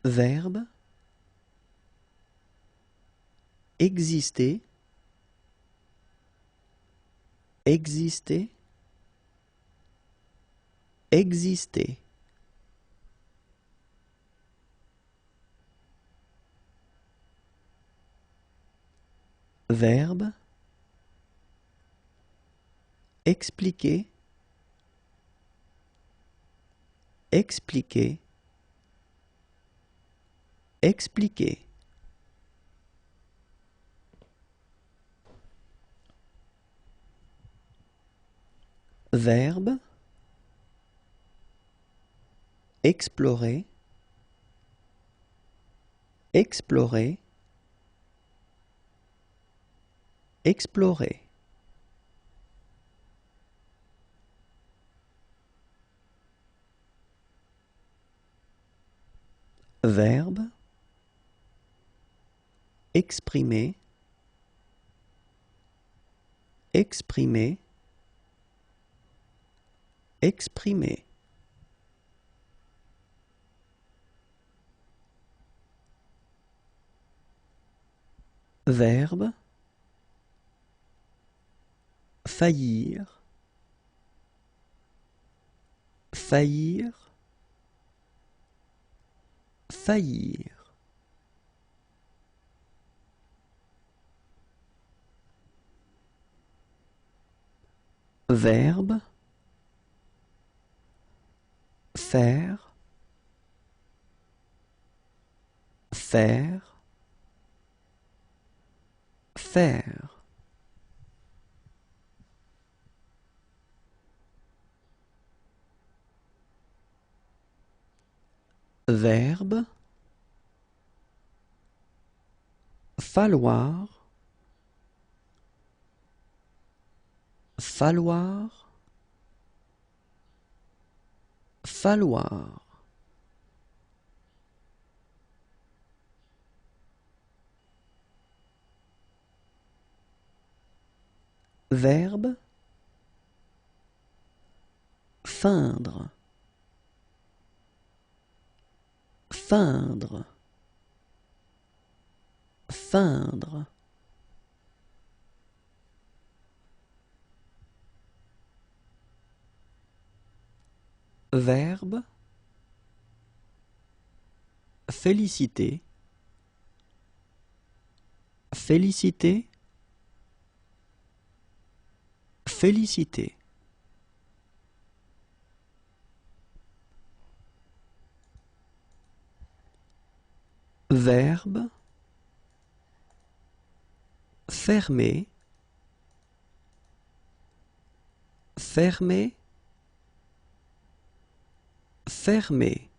Verbe exister, exister, exister. Verbe expliquer, expliquer, expliquer. Verbe explorer, explorer, explorer. Verbe exprimer, exprimer, exprimer. Verbe faillir, faillir, faillir. Verbe faire, faire, faire. Verbe falloir, falloir, falloir. Verbe feindre, feindre, feindre. Verbe féliciter, féliciter, féliciter. Verbe fermer, fermer, fermer.